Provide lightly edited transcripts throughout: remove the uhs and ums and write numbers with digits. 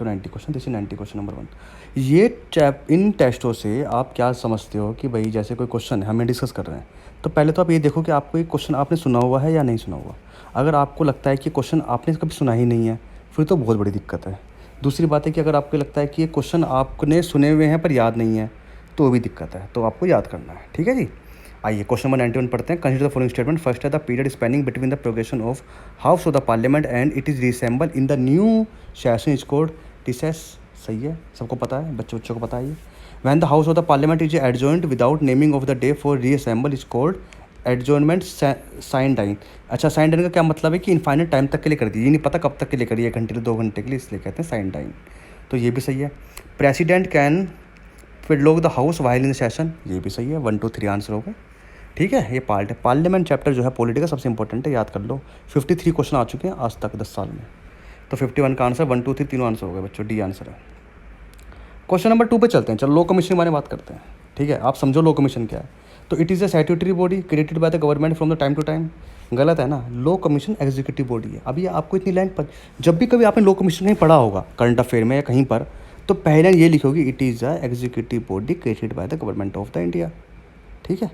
तो 90 question, this is 90 question number 1। ये इन टेस्टों से आप क्या समझते हो कि भाई जैसे कोई क्वेश्चन है हमें डिस्कस कर रहे हैं, तो पहले तो आप ये देखो कि आपको ये क्वेश्चन आपने सुना हुआ है या नहीं सुना हुआ। अगर आपको लगता है कि क्वेश्चन आपने कभी सुना ही नहीं है, फिर तो बहुत बड़ी दिक्कत है। दूसरी बात है कि अगर आपको लगता है कि ये क्वेश्चन आपने सुने हुए हैं पर याद नहीं है, तो भी दिक्कत है, तो आपको याद करना है। ठीक है जी। आइए क्वेश्चन नंबर 91 पढ़ते हैं। Consider the following statement. First है the period spanning between the progression of house of the parliament and it is reassemble in the new session is called recess. सही है, सबको पता है, बच्चों को पता है ये। When the house of the parliament is adjourned without naming of the day for reassemble is called adjournment sine die. अच्छा, साइन डाइन का क्या मतलब है कि इनफाइनाइट टाइम तक के लिए कर दी, ये नहीं पता कब तक के लिए करिए, 1 घंटे या 2 घंटे के लिए, इसलिए कहते हैं साइन डाइन। तो ये भी सही है। President can prorogue the house while in the session, ये भी सही है। 1 2 3 आंसर हो गए। ठीक है, ये पार्ट है। पार्लियामेंट चैप्टर जो है पॉलिटी का सबसे इंपॉर्टेंट है, याद कर लो। 53 क्वेश्चन आ चुके हैं आज तक 10 साल में। तो 51 का आंसर 1 2 3 तीनों आंसर हो गए बच्चों, डी आंसर है। क्वेश्चन नंबर 2 पे चलते हैं। चलो लो कमीशन के बारे में बात करते हैं। ठीक है, आप समझो लो कमीशन क्या है। तो it is a statutory body created by the government from the time to time. गलत है ना, लो कमीशन एग्जीक्यूटिव बॉडी है। अभी आपको इतनी लाइन पर, जब भी कभी आपने लो कमीशन कहीं पढ़ा होगा करंट अफेयर में या कहीं पर, तो पहले लाइन ये लिखोगी, it is a executive body created by the government of the India. ठीक है,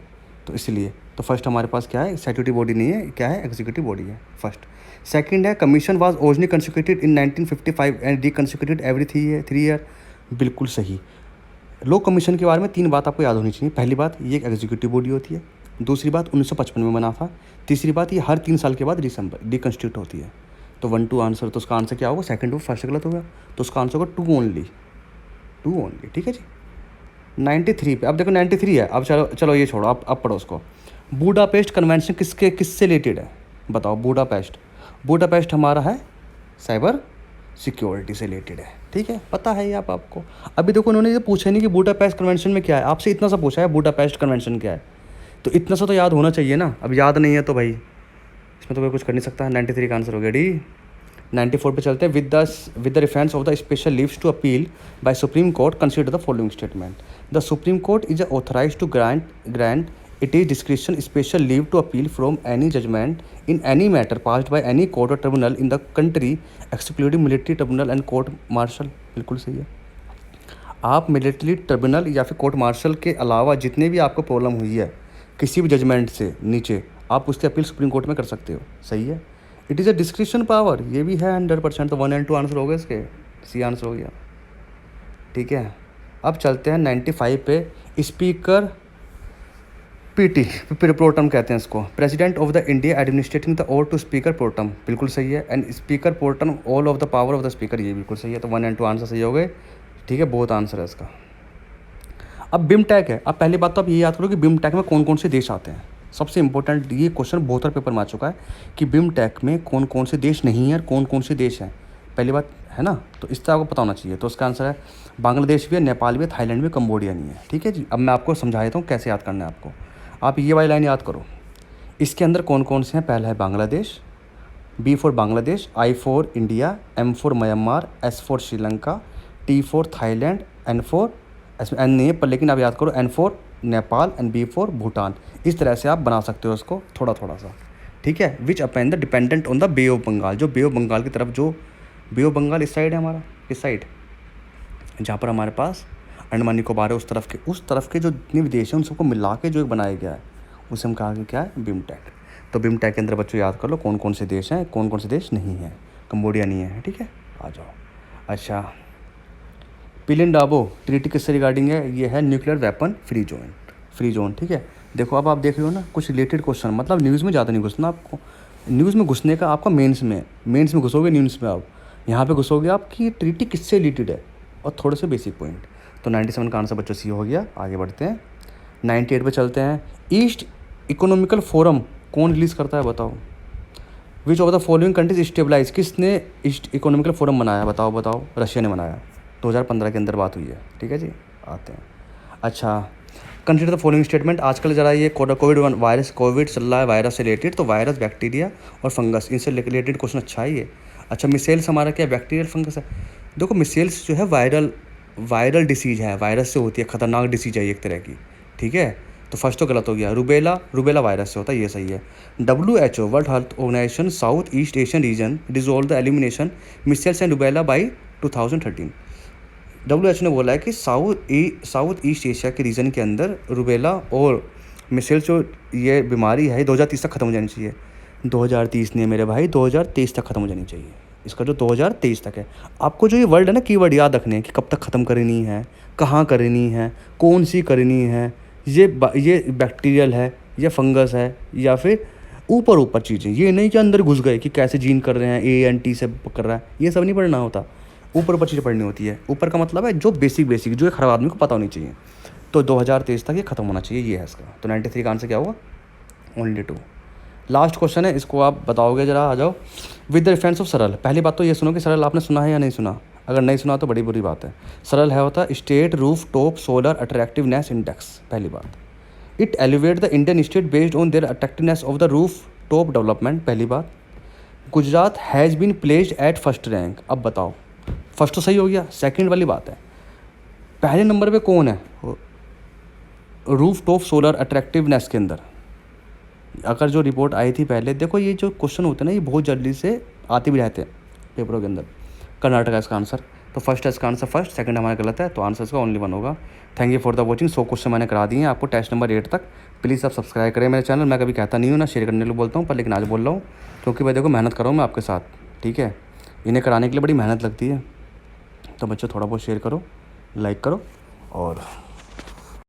तो इसलिए तो फर्स्ट हमारे पास क्या है, स्टैट्यूटरी बॉडी नहीं है, क्या है, एग्जीक्यूटिव बॉडी है फर्स्ट। सेकंड है commission was originally constituted in 1955 and reconstituted every 3 year. बिल्कुल सही। लो कमीशन के बारे में 3 बात आपको याद होनी चाहिए। पहली बात, ये एक एग्जीक्यूटिव बॉडी होती है। दूसरी बात, 1955 में बना था। तीसरी बात, ये हर 3 साल के बाद रिकंस्टिट्यूट होती है। तो 1 2 आंसर, तो उसका आंसर क्या होगा, सेकंड और फर्स्ट गलत होगा, तो उसका आंसर होगा 2 ओनली, 2 ओनली। ठीक है जी। 93 पे, अब देखो 93 है। अब चलो ये छोड़ो, अब पढ़ो उसको। बूडापेस्ट कन्वेंशन किससे रिलेटेड है, बताओ। बूडापेस्ट हमारा है साइबर सिक्योरिटी से रिलेटेड है। ठीक है, पता है ये आपको। अभी देखो उन्होंने ये पूछा नहीं कि बूडापेस्ट कन्वेंशन में क्या है, आपसे इतना सा पूछा है बूडापेस्ट कन्वेंशन क्या है, तो इतना सा तो याद होना चाहिए ना। अब याद नहीं है तो भाई इसमें तो कोई कुछ कर नहीं सकता। 93 का आंसर हो गया डी। 94 पे चलते हैं। With the reference of the special leaves to appeal by supreme court consider the following statement. The supreme court is authorised to grant it is discretion special leave to appeal from any judgment in any matter passed by any court or tribunal in the country excluding military tribunal and court martial। बिल्कुल सही है। आप military tribunal या फिर court martial के अलावा जितने भी आपको प्रॉब्लम हुई है किसी भी जजमेंट से नीचे, आप उसकी अपील सुप्रीम कोर्ट में कर सकते हो। सही है। It is a description power, ये भी है 100%। तो 1 और 2 आंसर हो गए इसके, सी आंसर हो गया। ठीक है, अब चलते हैं 95 पे। स्पीकर पीटी प्रोटम कहते हैं इसको, president of the India administrating the oath to speaker pro tem. बिल्कुल सही है। And speaker pro tem all of the power of the speaker, ये बिल्कुल सही है। तो 1 और 2 आंसर सही हो गए। ठीक है, बहुत आंसर है इसका। अब बिमटेक है। अब पहली बात तो आप ये याद करो कि बिमटेक में कौन कौन से देश आते हैं। सबसे इंपॉर्टेंट ये क्वेश्चन बहुत सारे पेपर में आ चुका है कि बिमटेक में कौन कौन से देश नहीं है और कौन कौन से देश हैं। पहली बात है ना, तो इससे आपको पता होना चाहिए। तो इसका आंसर है बांग्लादेश भी है, नेपाल भी है, थाईलैंड भी, कंबोडिया नहीं है। ठीक है जी। अब मैं आपको समझा देता हूँ कैसे याद करना है आपको। आप ये वाली लाइन याद करो। इसके अंदर कौन कौन से हैं, पहला है Bangladesh, B for Bangladesh, I for India, M for Myanmar, S for Sri Lanka, T for Thailand, N for, इसमें एन नहीं है पर लेकिन आप याद करो, N for Nepal and B for Bhutan. इस तरह से आप बना सकते हो उसको थोड़ा थोड़ा सा। ठीक है। Which append the dependent on the bay of Bengal, जो बे ऑफ बंगाल की तरफ, जो बे ऑफ बंगाल इस साइड है हमारा, इस साइड जहाँ पर हमारे पास अंडमान निकोबार है, उस तरफ के जो जितने भी देश हैं उन सबको मिला के जो एक बनाया गया है उसे हम कहा कि क्या है, बिमटेक। तो बिमटेक के अंदर बच्चों याद कर लो कौन कौन से देश हैं, कौन कौन से देश नहीं हैं। कंबोडिया नहीं है। ठीक है, आ जाओ। अच्छा, पिलिंडाबो ट्रीटी किससे रिगार्डिंग है, ये है न्यूक्लियर वेपन फ्री जोन। ठीक है, देखो अब आप देख रहे हो ना कुछ रिलेटेड क्वेश्चन, मतलब न्यूज़ में ज़्यादा नहीं घुसना आपको। न्यूज़ में घुसने का आपका मेंस में घुसोगे न्यूज़ में, आप यहाँ पे घुसोगे आप कि ट्रीटी किससे रिलेटेड है और थोड़े से बेसिक पॉइंट। तो 97 का आंसर बच्चों सी हो गया। आगे बढ़ते हैं 98 पे चलते हैं। ईस्ट इकोनॉमिकल फोरम कौन रिलीज़ करता है, बताओ। Which of the following countries stabilize, किसने ईस्ट इकोनॉमिकल फोरम बनाया, बताओ। रशिया ने बनाया, 2015 के अंदर बात हुई है। ठीक है जी, आते हैं। अच्छा, कंसिडर द फॉलोइंग स्टेटमेंट। आजकल जरा ये कोविड चल रहा है, वायरस से रिलेटेड, तो वायरस, बैक्टीरिया और फंगस, इनसे रिलेटेड क्वेश्चन अच्छा है ये। अच्छा, मिसेल्स हमारा क्या बैक्टीरियल फंगस है। देखो मिसेल्स जो है वायरल डिसीज़ है, वायरस से होती है, ख़तरनाक डिसीज़ है एक तरह की। ठीक है, तो फर्स्ट तो गलत हो गया। रूबेला वायरस से होता है, ये सही है। WHO world health organization south east Asian region dissolve the elimination measles and rubella by 2013। WHO ने बोला है कि साउथ ईस्ट एशिया के रीजन के अंदर रूबेला और मिसेल्स जो ये बीमारी है 2030 तक ख़त्म हो जानी चाहिए। 2030 नहीं है मेरे भाई, 2023 तक ख़त्म हो जानी चाहिए। इसका जो 2023 तक है, आपको जो ये वर्ड है ना, कीवर्ड याद रखने हैं कि कब तक ख़त्म करनी है, कहाँ करनी है, कौन सी करनी है, ये बैक्टीरियल है या फंगस है या फिर ऊपर चीज़ें। ये नहीं कि अंदर घुस गए कि कैसे जीन कर रहे हैं, ANT से कर रहा है, ये सब नहीं पढ़ना होता। ऊपर चीज़ें पढ़नी होती है। ऊपर का मतलब है जो बेसिक जो एक हर आदमी को पता होनी चाहिए। तो 2023 तक ये खत्म होना चाहिए, ये है इसका। तो 93 का आंसर क्या हुआ? ओनली 2। लास्ट क्वेश्चन है, इसको आप बताओगे जरा, आ जाओ। विद द रेफरेंस ऑफ सरल, पहली बात तो ये सुनो कि सरल आपने सुना है या नहीं सुना। अगर नहीं सुना तो बड़ी बुरी बात है। सरल है होता state roof top solar attractiveness index, पहली बात। It elevate the Indian state based on their attractiveness of the roof top development, पहली बात। Gujarat has been placed at first rank. अब बताओ, फर्स्ट तो सही हो गया, सेकंड वाली बात है, पहले नंबर पे कौन है रूफ टॉप सोलर अट्रैक्टिवनेस के अंदर। अगर जो रिपोर्ट आई थी पहले, देखो ये जो क्वेश्चन होते हैं ना, ये बहुत जल्दी से आते भी रहते हैं पेपरों के अंदर। कर्नाटक है इसका आंसर, तो फर्स्ट है इसका आंसर, फर्स्ट। सेकंड हमारा गलत है, तो आंसर इसका ओनली 1 होगा। Thank you for the watching. 100 question मैंने करा दिए हैं आपको टेस्ट नंबर 8 तक। प्लीज़ आप सब्सक्राइब करें मेरे चैनल। मैं कभी कहता नहीं हूँ ना शेयर करने के लिए बोलता हूँ, पर लेकिन आज बोल रहा हूँ क्योंकि भाई देखो मेहनत कर रहा हूँ मैं आपके साथ, ठीक है। इन्हें कराने के लिए बड़ी मेहनत लगती है, तो बच्चों थोड़ा बहुत शेयर करो, लाइक करो और